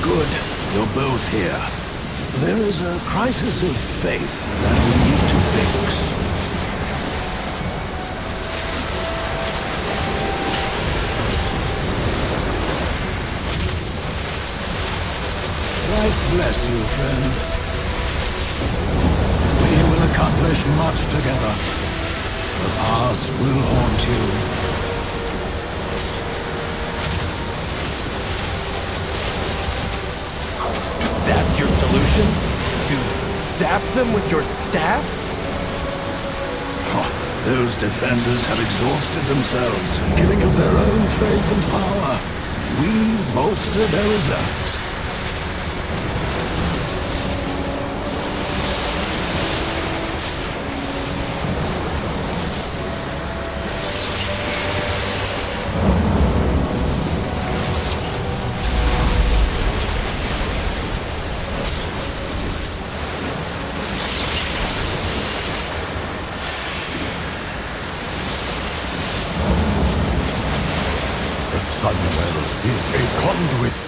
good. You're both here. There is a crisis of faith that we need to fix. God bless you, friend. We will accomplish much together. The past will haunt you. That's your solution? To zap them with your staff? Those defenders have exhausted themselves, giving of their own faith and power. We bolster their reserves.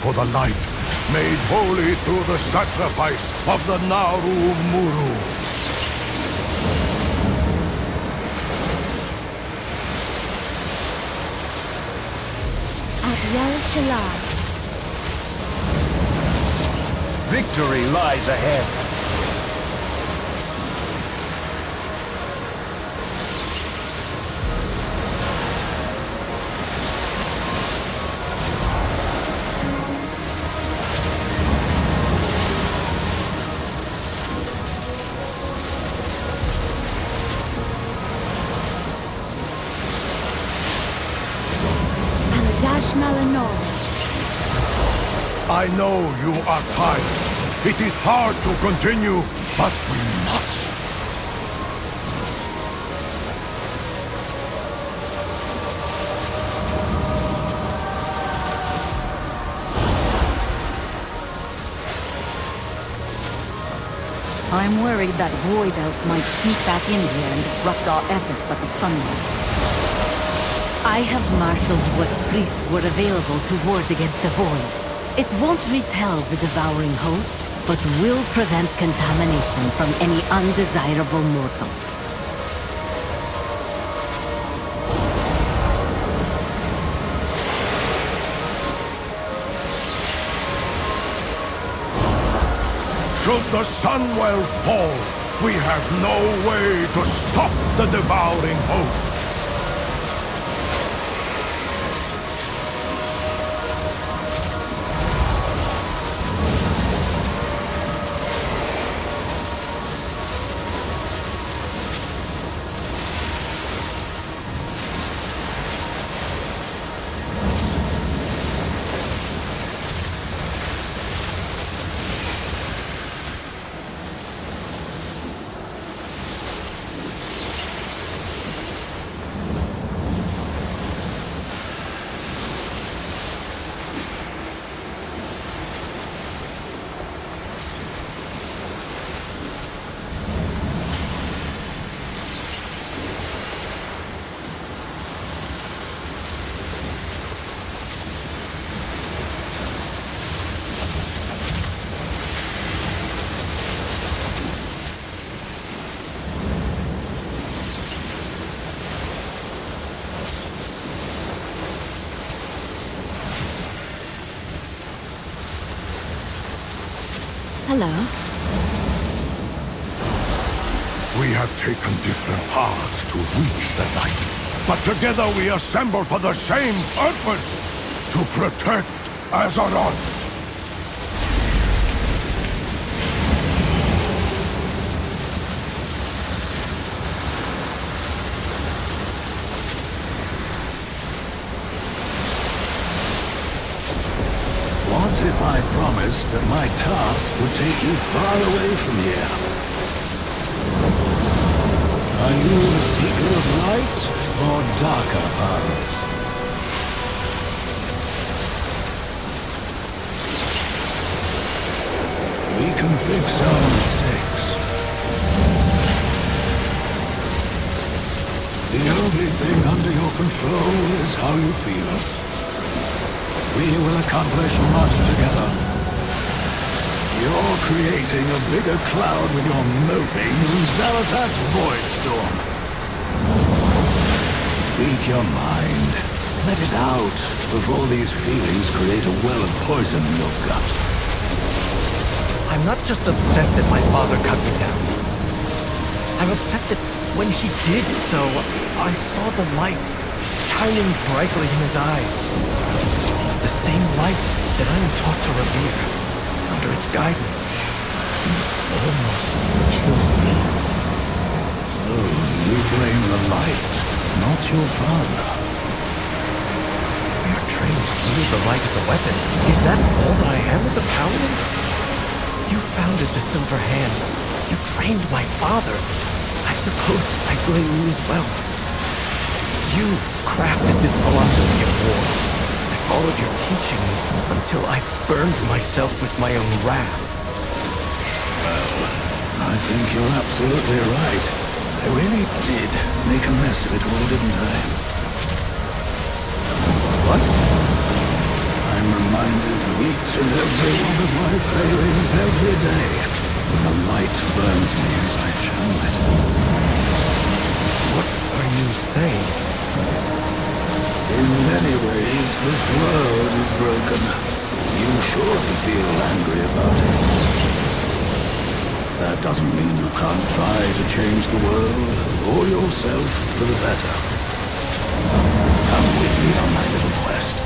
For the light, made holy through the sacrifice of the Naru Muru. Adyal Shalai. Victory lies ahead. I know you are tired. It is hard to continue, but we must. I'm worried that Void Elf might sneak back in here and disrupt our efforts at the Sunlight. I have marshaled what priests were available to ward against the Void. It won't repel the devouring host, but will prevent contamination from any undesirable mortals. Should the Sunwell fall, we have no way to stop the devouring host. Hello. We have taken different paths to reach the light, but together we assemble for the same purpose, to protect Azeroth. What if I promised that my task would take you far away from here? Are you a seeker of light or darker paths? We can fix our mistakes. The only thing under your control is how you feel. We will accomplish much together. You're creating a bigger cloud with your moping than Zarath's void storm. Speak your mind. Let it out before these feelings create a well of poison in your gut. I'm not just upset that my father cut me down. I'm upset that when he did so, I saw the light shining brightly in his eyes. The same light that I am taught to revere. Under its guidance, he almost killed me. Oh, you blame the light, not your father. We are trained to wield the light as a weapon. Is that all that I am as a paladin? You founded the Silver Hand. You trained my father. I suppose I blame you as well. You crafted this philosophy of war. I followed your teachings until I burned myself with my own wrath. I think you're absolutely right. I really did make a mess of it all, didn't I? What? I'm reminded of each and every one of my failings every day. When the light burns me as I channel it. What are you saying? In many ways, this world is broken. You surely feel angry about it. That doesn't mean you can't try to change the world or yourself for the better. Come with me on my little quest.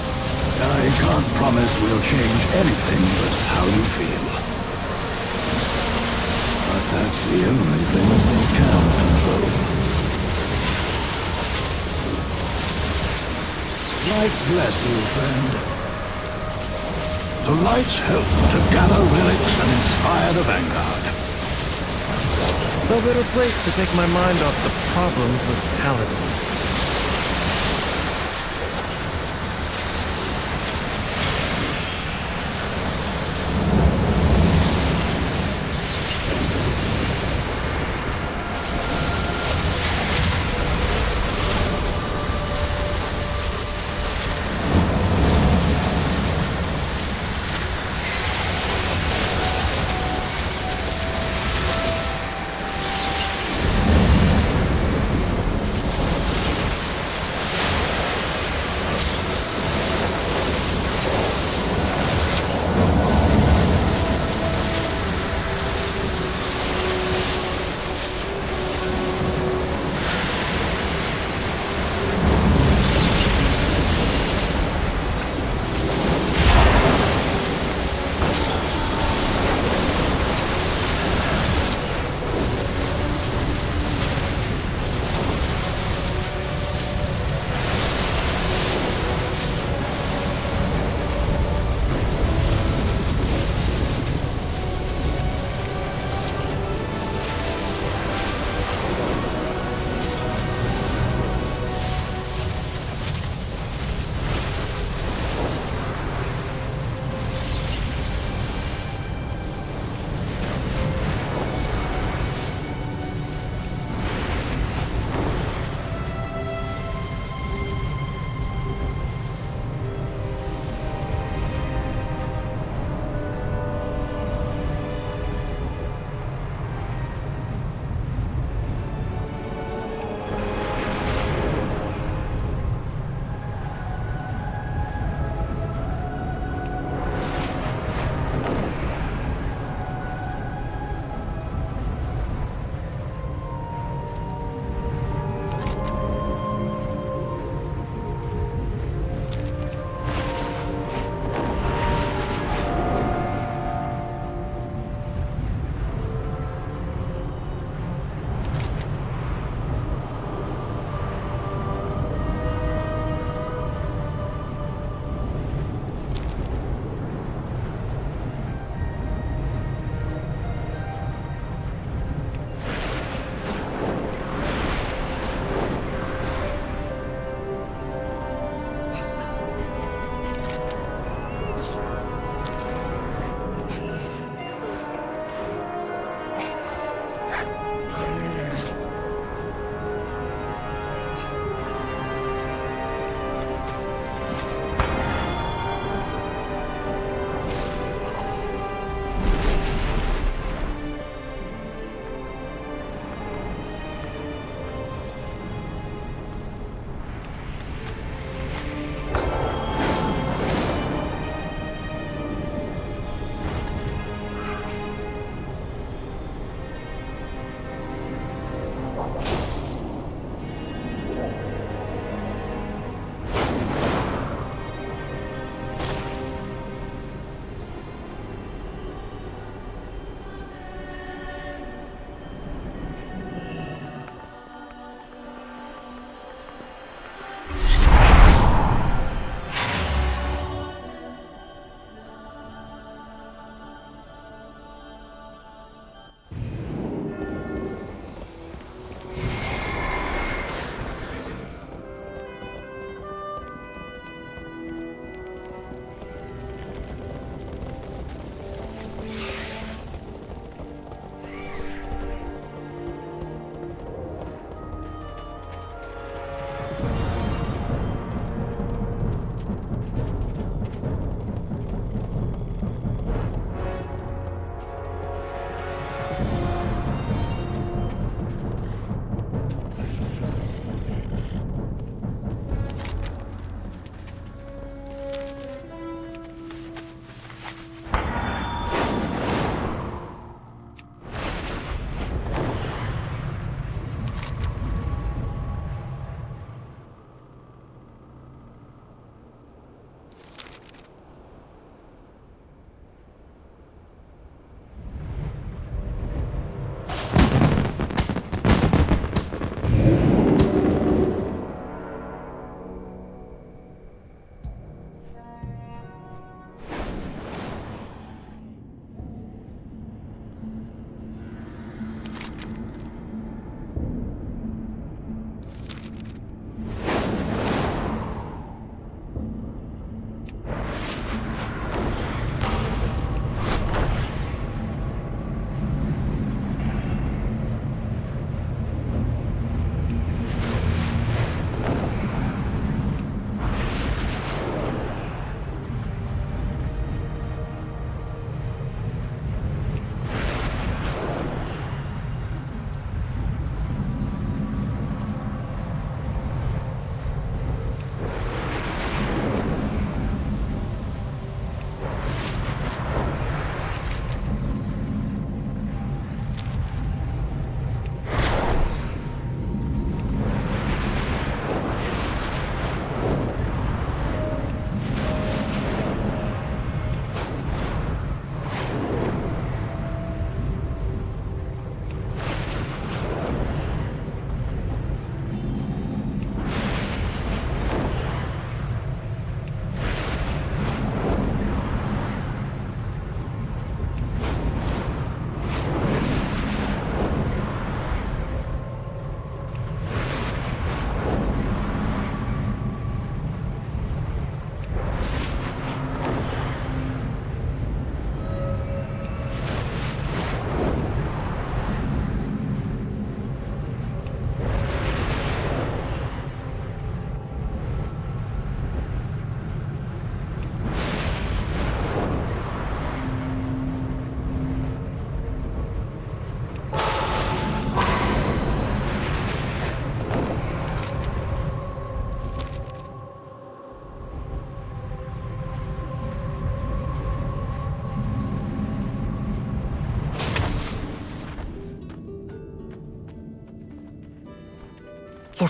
I can't promise we'll change anything but how you feel. But that's the only thing we can control. Light bless you, friend. The lights help to gather relics and inspire the vanguard. No better place to take my mind off the problems with paladins.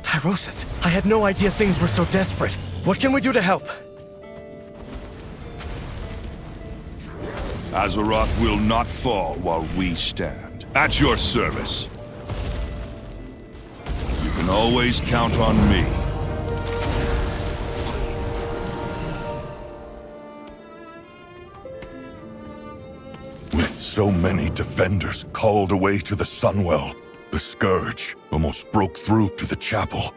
about Tyrosus. I had no idea things were so desperate. What can we do to help? Azeroth will not fall while we stand. At your service. You can always count on me. With so many defenders called away to the Sunwell, the Scourge almost broke through to the chapel.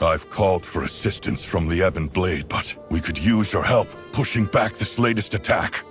I've called for assistance from the Ebon Blade, but we could use your help pushing back this latest attack.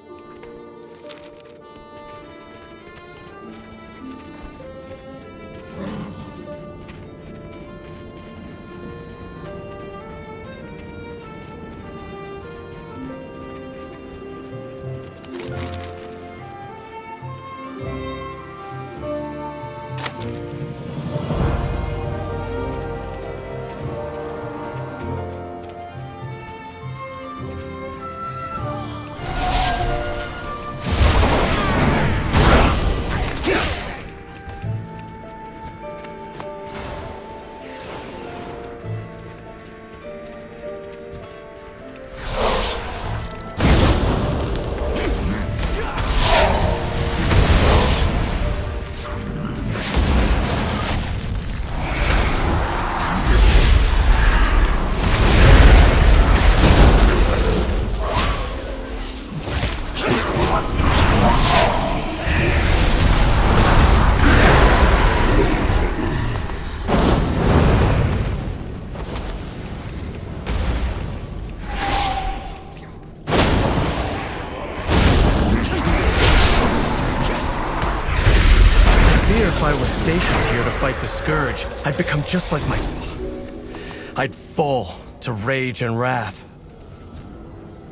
If I were stationed here to fight the Scourge, I'd become just like my father. I'd fall to rage and wrath.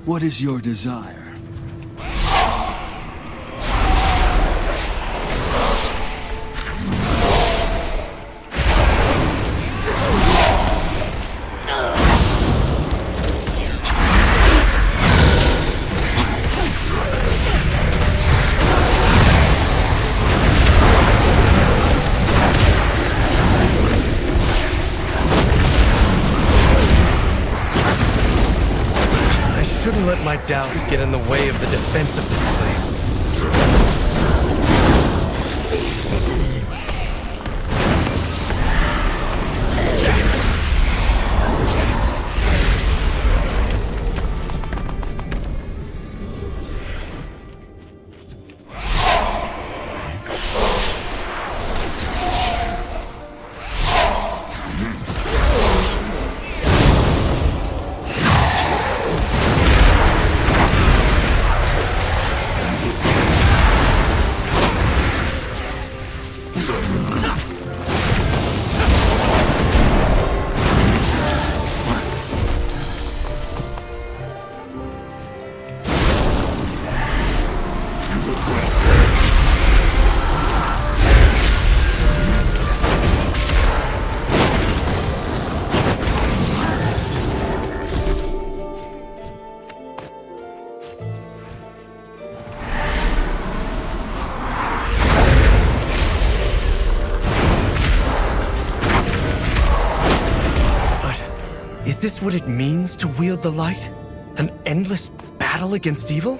What is your desire? Shouldn't let my doubts get in the way of the defense of this place. Is this what it means to wield the light? An endless battle against evil?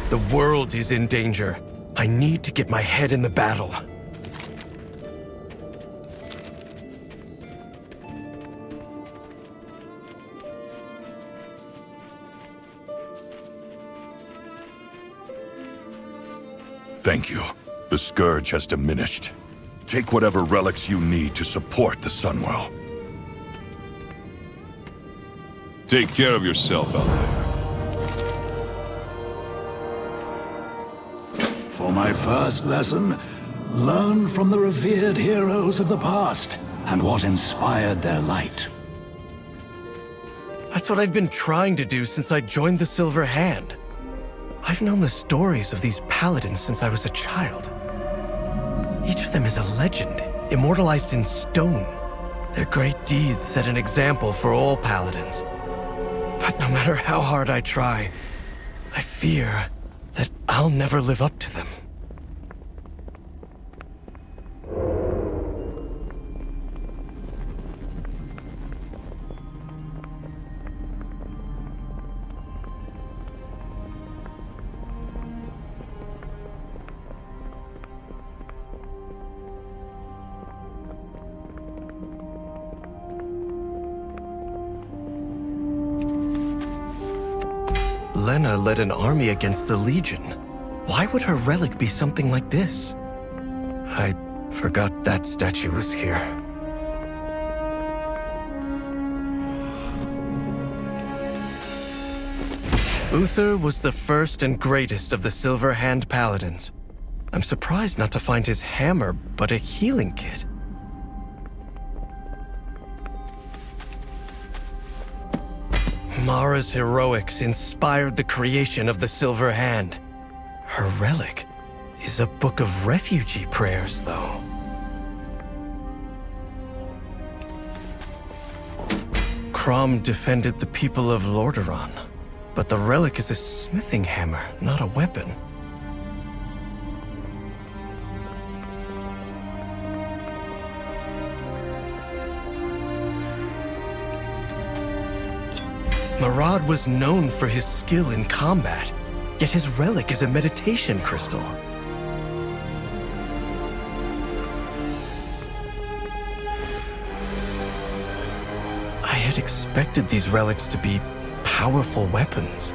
The world is in danger. I need to get my head in the battle. Thank you. The Scourge has diminished. Take whatever relics you need to support the Sunwell. Take care of yourself out there. For my first lesson, learn from the revered heroes of the past and what inspired their light. That's what I've been trying to do since I joined the Silver Hand. I've known the stories of these paladins since I was a child. Each of them is a legend, immortalized in stone. Their great deeds set an example for all paladins. But no matter how hard I try, I fear that I'll never live up to them. Lena led an army against the Legion. Why would her relic be something like this? I forgot that statue was here. Uther was the first and greatest of the Silver Hand Paladins. I'm surprised not to find his hammer, but a healing kit. Mara's heroics inspired the creation of the Silver Hand. Her relic is a book of refugee prayers, though. Crom defended the people of Lordaeron, but the relic is a smithing hammer, not a weapon. Marad was known for his skill in combat, yet his relic is a meditation crystal. I had expected these relics to be powerful weapons.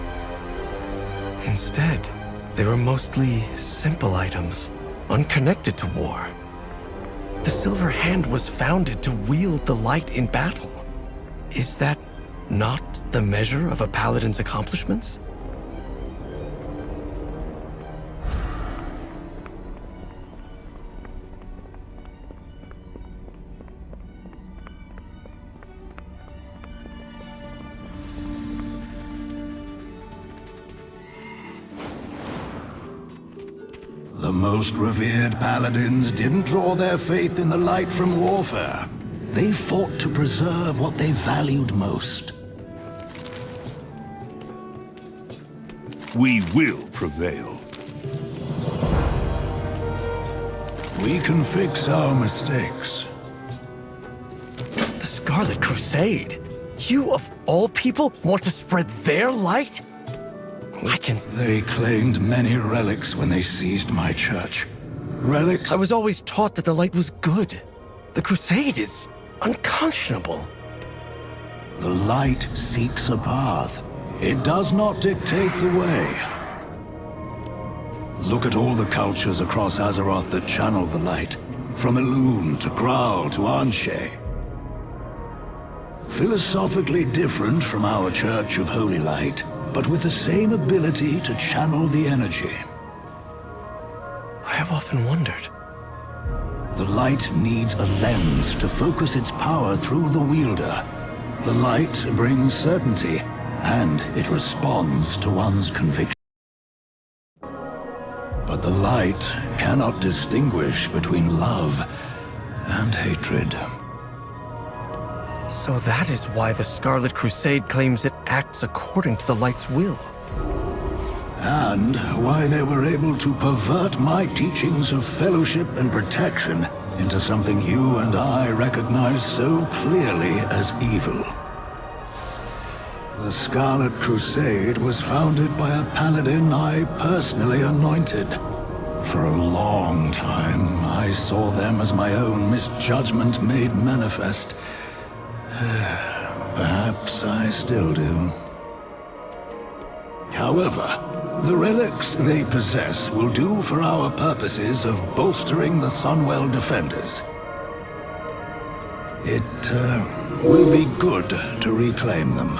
Instead, they were mostly simple items, unconnected to war. The Silver Hand was founded to wield the light in battle. Is that not the measure of a paladin's accomplishments? The most revered paladins didn't draw their faith in the light from warfare. They fought to preserve what they valued most. We will prevail. We can fix our mistakes. The Scarlet Crusade? You, of all people, want to spread their light? They claimed many relics when they seized my church. Relics? I was always taught that the light was good. The Crusade is unconscionable. The light seeks a path. It does not dictate the way. Look at all the cultures across Azeroth that channel the light, from Elune to Graal to Anshe. Philosophically different from our Church of Holy Light, but with the same ability to channel the energy. I have often wondered. The light needs a lens to focus its power through the wielder. The light brings certainty, and it responds to one's conviction. But the light cannot distinguish between love and hatred. So that is why the Scarlet Crusade claims it acts according to the light's will. And why they were able to pervert my teachings of fellowship and protection into something you and I recognize so clearly as evil. The Scarlet Crusade was founded by a paladin I personally anointed. For a long time, I saw them as my own misjudgment made manifest. Perhaps I still do. However, the relics they possess will do for our purposes of bolstering the Sunwell defenders. It will be good to reclaim them.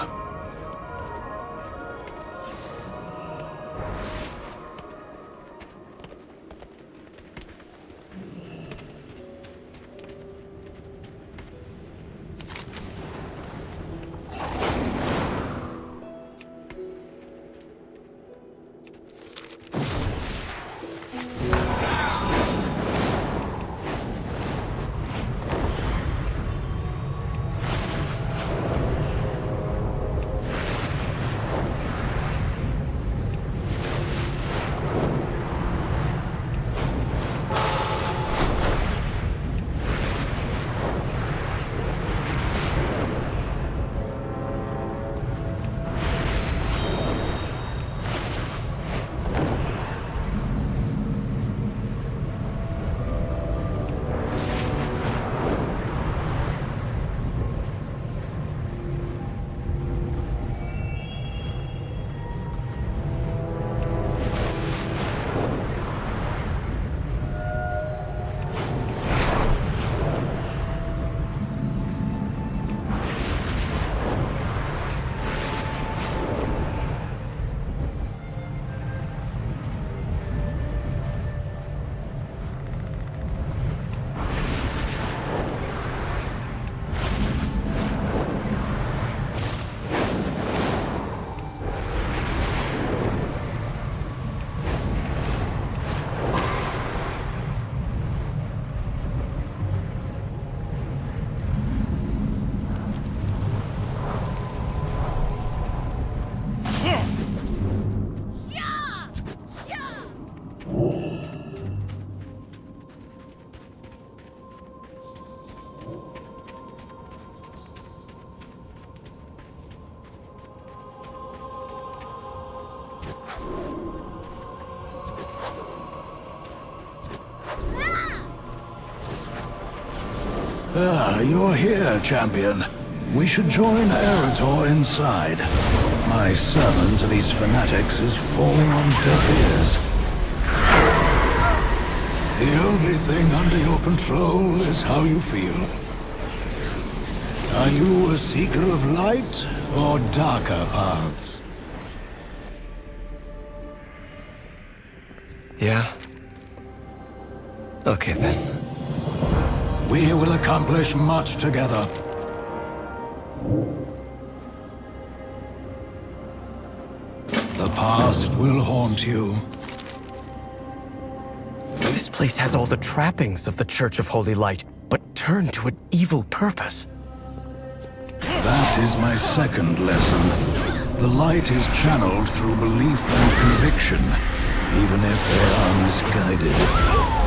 Ah, you're here, champion. We should join Eretor inside. My sermon to these fanatics is falling on deaf ears. The only thing under your control is how you feel. Are you a seeker of light or darker paths? Yeah? Okay then. We will accomplish much together. The past will haunt you. This place has all the trappings of the Church of Holy Light, but turned to an evil purpose. That is my second lesson. The light is channeled through belief and conviction, even if they are misguided.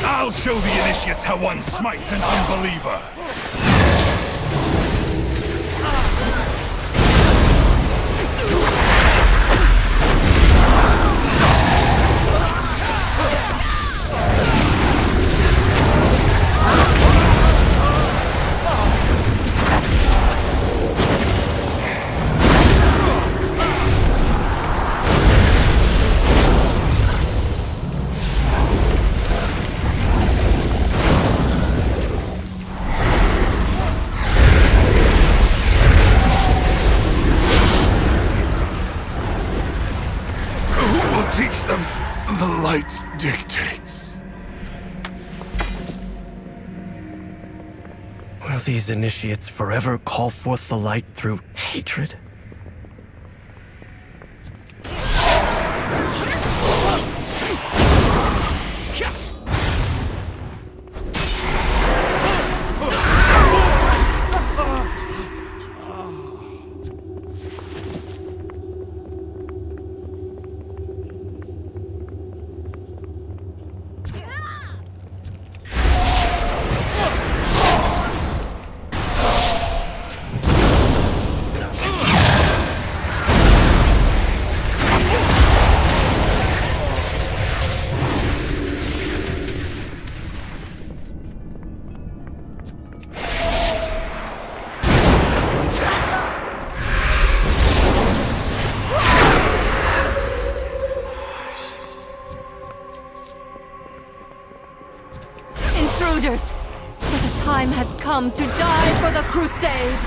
I'll show the initiates how one smites an unbeliever! Teach them the light dictates. Will these initiates forever call forth the light through hatred? intruders! For the time has come to die for the Crusade!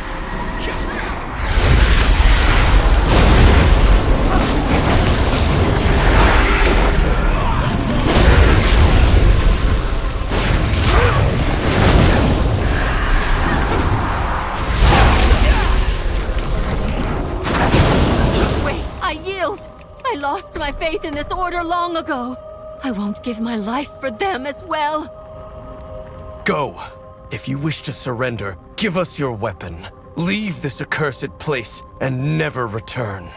Wait, I yield! I lost my faith in this order long ago. I won't give my life for them as well. Go! If you wish to surrender, give us your weapon. Leave this accursed place and never return.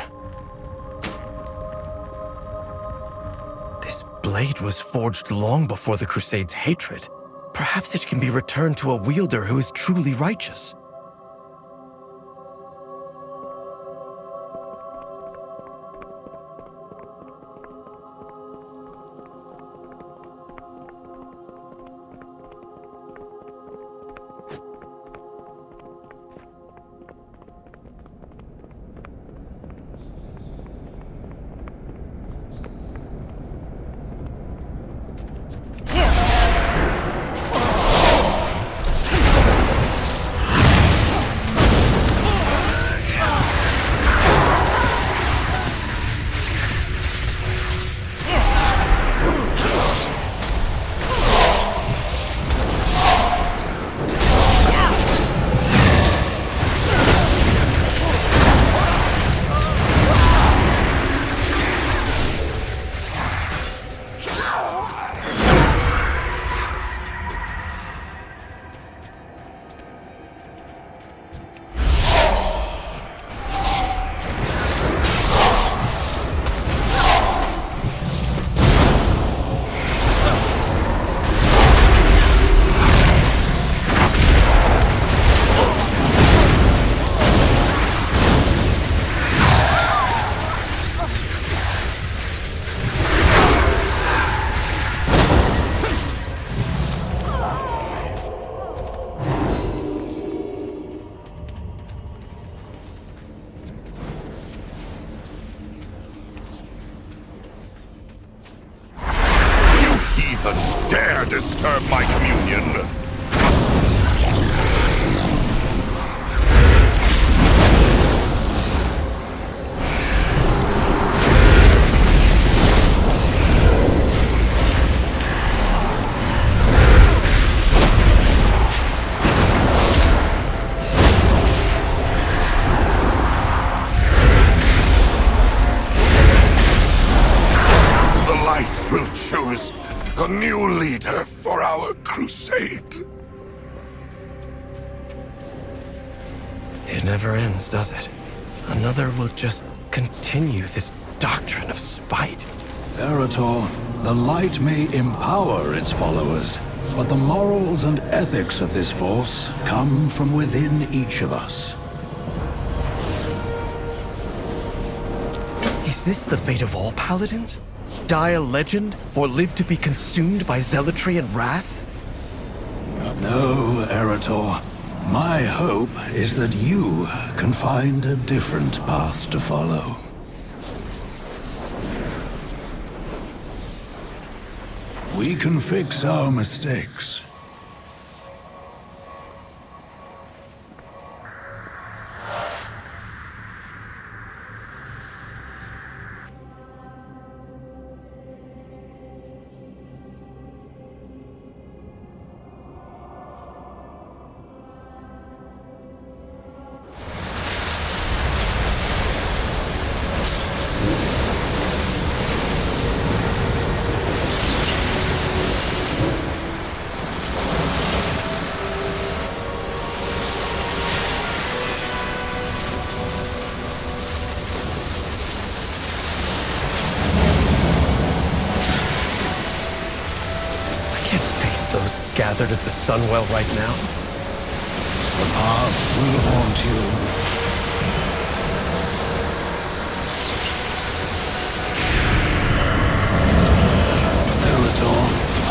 This blade was forged long before the Crusade's hatred. Perhaps it can be returned to a wielder who is truly righteous. Dare disturb my communion! The light will choose a new leader for our crusade. It never ends, does it? Another will just continue this doctrine of spite. Eretor, the light may empower its followers, but the morals and ethics of this force come from within each of us. Is this the fate of all paladins? Die a legend, or live to be consumed by zealotry and wrath? No, Eretor. My hope is that you can find a different path to follow. We can fix our mistakes. Gathered at the Sunwell right now? The past will haunt you. Eretor,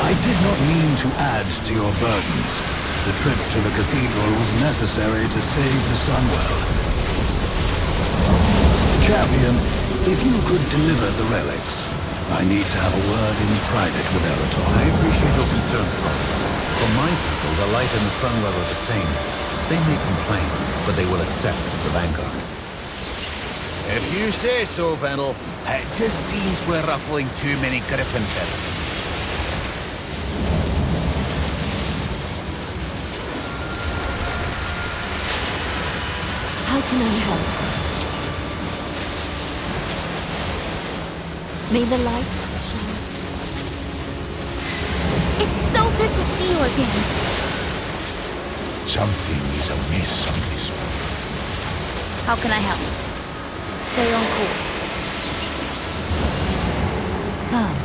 I did not mean to add to your burdens. The trip to the cathedral was necessary to save the Sunwell. Champion, if you could deliver the relics, I need to have a word in private with Eretor. I appreciate your concerns, Father. For my people, the light and the Sunwell are the same. They may complain, but they will accept the Vanguard. If you say so, Vendel, it just seems we're ruffling too many griffin feathers. How can I help? May the light shine. It's so good to see you again. Something is amiss on this one. How can I help? Stay on course. Come,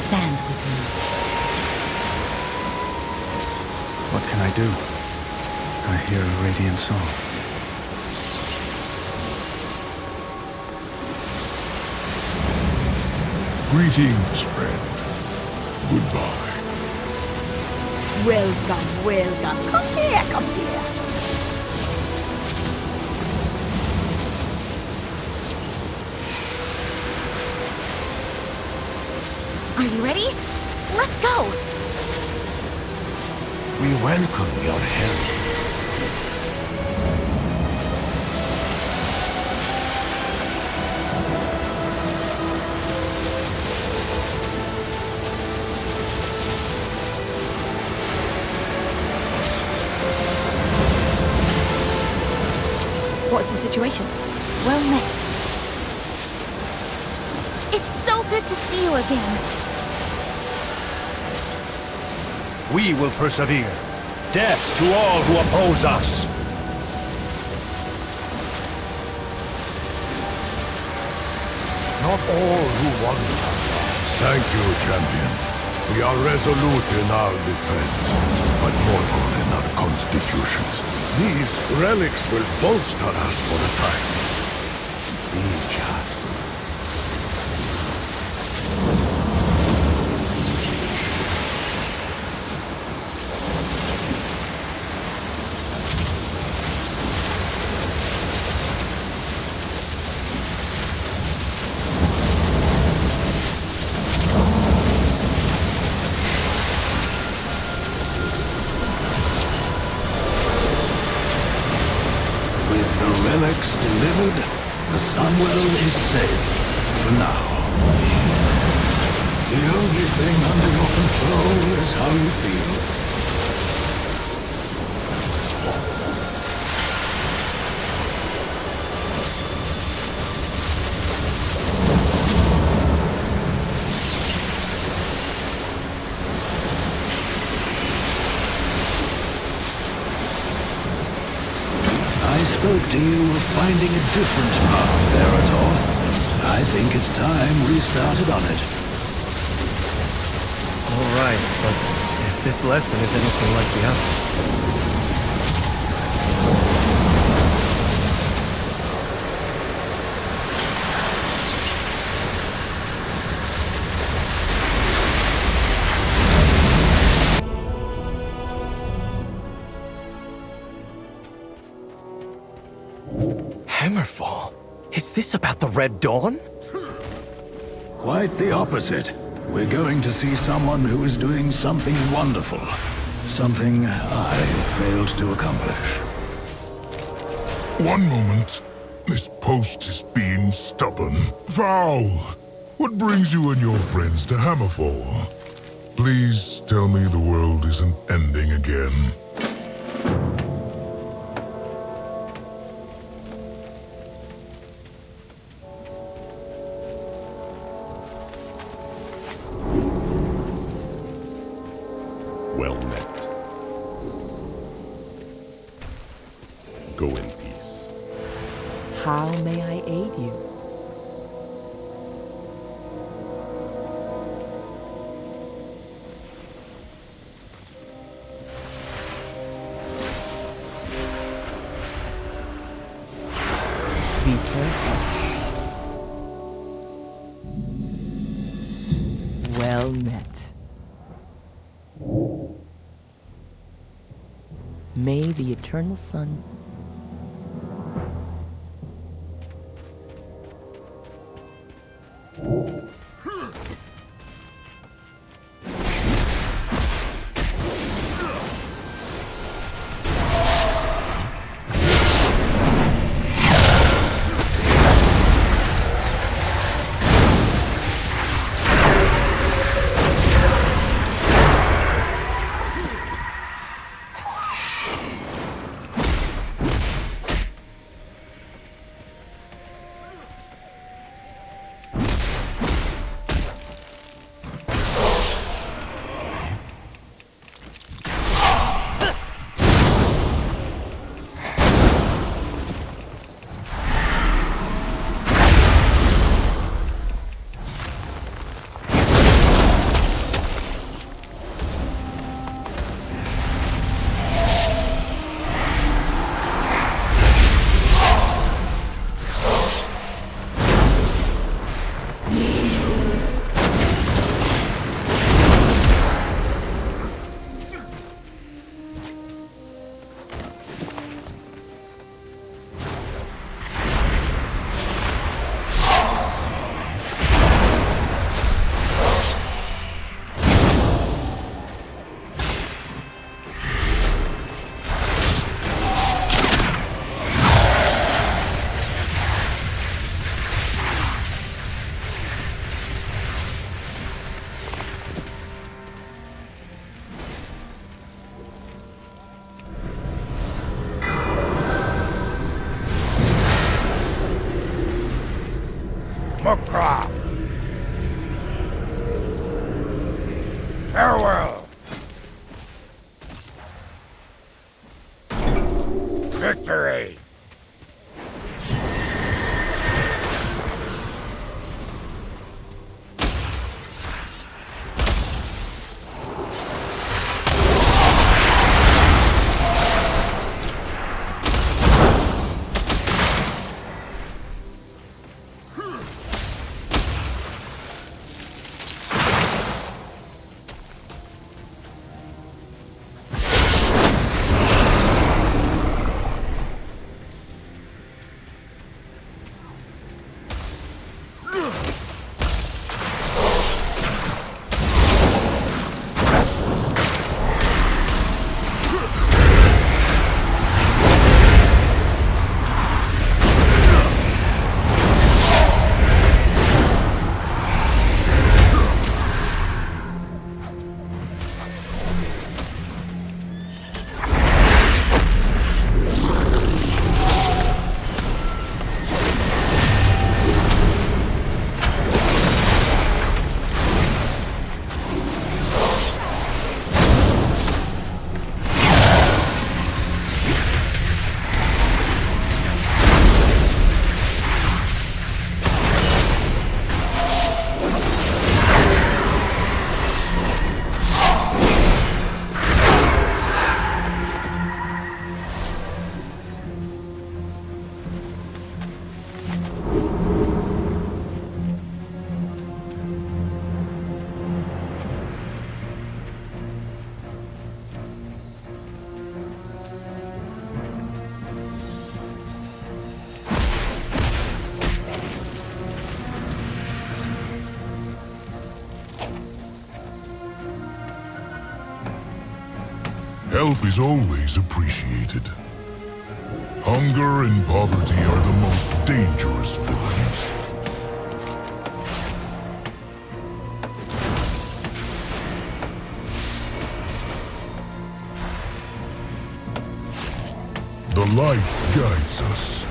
stand with me. What can I do? I hear a radiant song. Greetings, friend. Goodbye. Welcome, welcome. Come here, come here. Are you ready? Let's go! We welcome your help. What's the situation? Well met. It's so good to see you again. We will persevere. Death to all who oppose us. Not all who wander. Thank you, champion. We are resolute in our defense, but mortal in our constitutions. These relics will bolster us for a time. Be just. Relics delivered, the Sunwell is safe, for now. The only thing under your control is how you feel. I spoke to you of finding a different path, Theratol. I think it's time we started on it. All right, but if this lesson is anything like the others... Hammerfall? Is this about the Red Dawn? Quite the opposite. We're going to see someone who is doing something wonderful. Something I failed to accomplish. One moment. This post is being stubborn. Vow! What brings you and your friends to Hammerfall? Please tell me the world isn't ending again. Well met. Go in peace. How may I aid you? Be careful. Well met. May the eternal sun Victory! Help is always appreciated. Hunger and poverty are the most dangerous villains. The light guides us.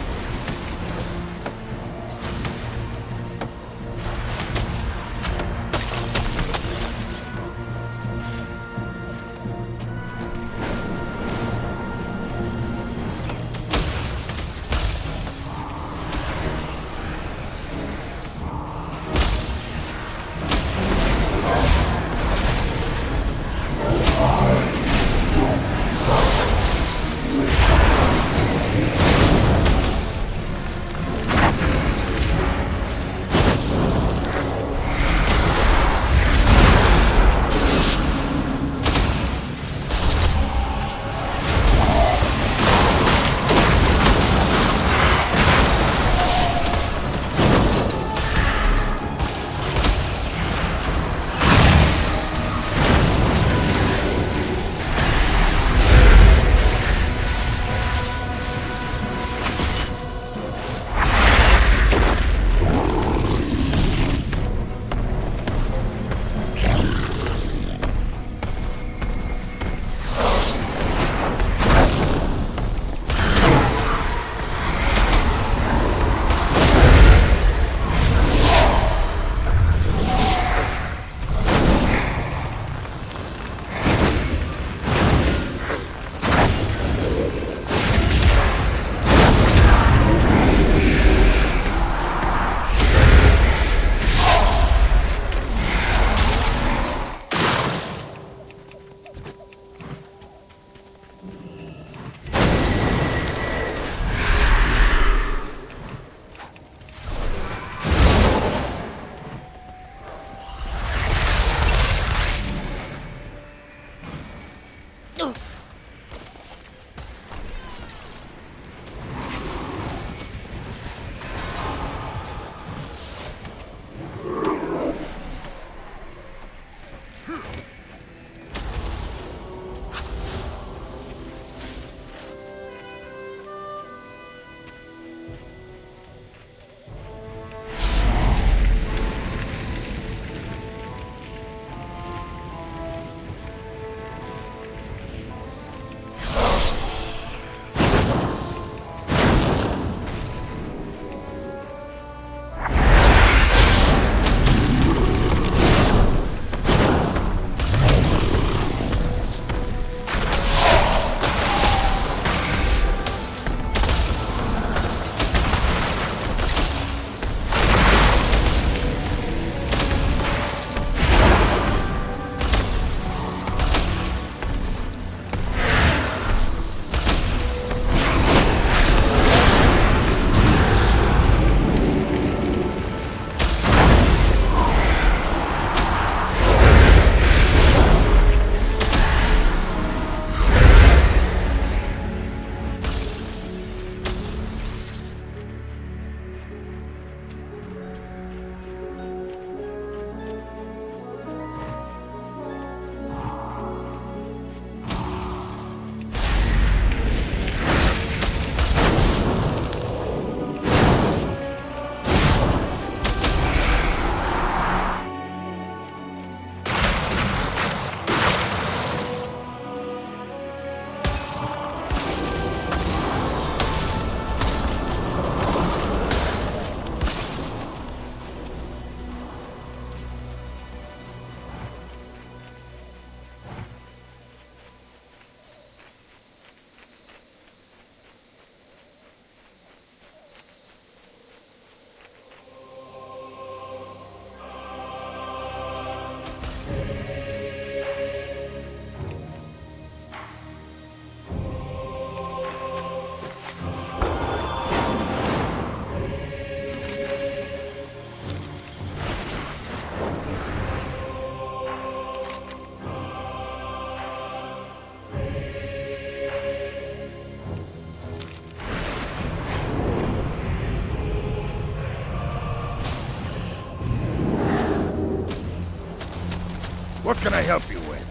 What can I help you with?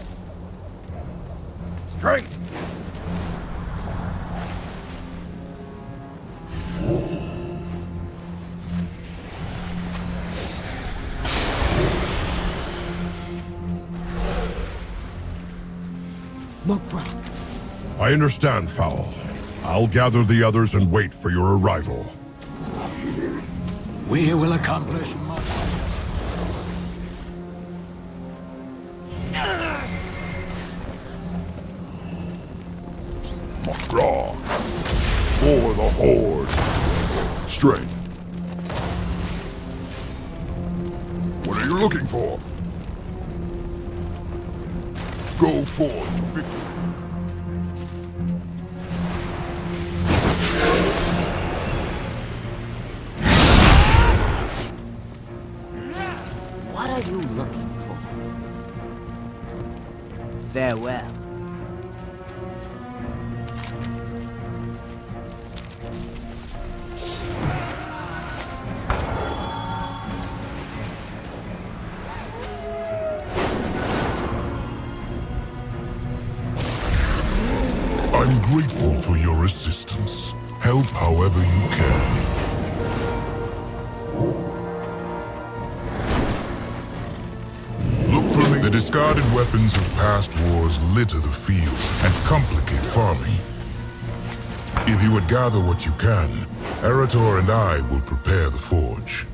Strength! I understand, Fowl. I'll gather the others and wait for your arrival. We will accomplish much. Raw. For the Horde. Strength. What are you looking for? Go forth to victory. What are you looking for? Farewell. I'm grateful for your assistance. Help however you can. Look for me. The discarded weapons of past wars litter the fields and complicate farming. If you would gather what you can, Erator and I will prepare the forge.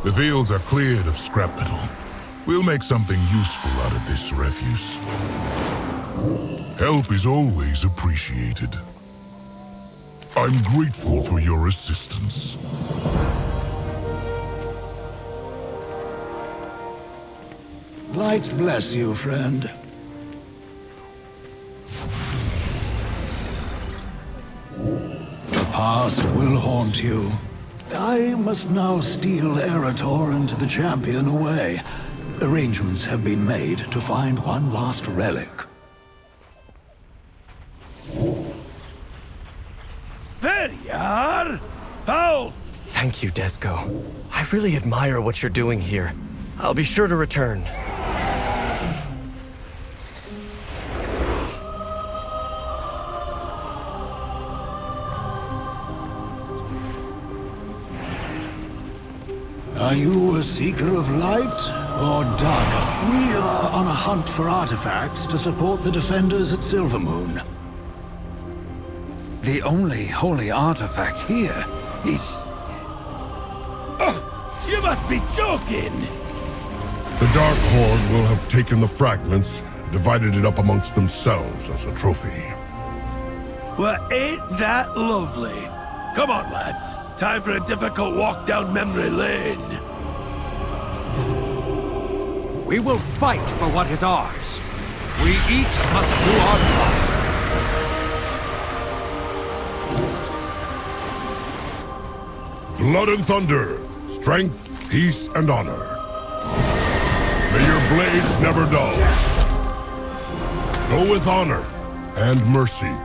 The fields are cleared of scrap metal. We'll make something useful out of this refuse. Help is always appreciated. I'm grateful for your assistance. Light bless you, friend. The past will haunt you. I must now steal Erator and the champion away. Arrangements have been made to find one last relic. There you are! Foul! Thank you, Desco. I really admire what you're doing here. I'll be sure to return. Are you a seeker of light or dark? We are on a hunt for artifacts to support the defenders at Silvermoon. The only holy artifact here is... Oh, you must be joking! The Dark Horde will have taken the fragments, divided it up amongst themselves as a trophy. Well, ain't that lovely? Come on, lads. Time for a difficult walk down memory lane. We will fight for what is ours. We each must do our part. Blood and thunder, strength, peace, and honor. May your blades never dull. Go with honor and mercy.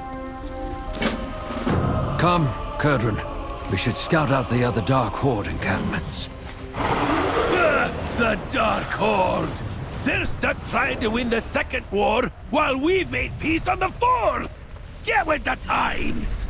Come, Kurdran. We should scout out the other Dark Horde encampments. The Dark Horde! They're stuck trying to win the second war while we've made peace on the fourth! Get with the times!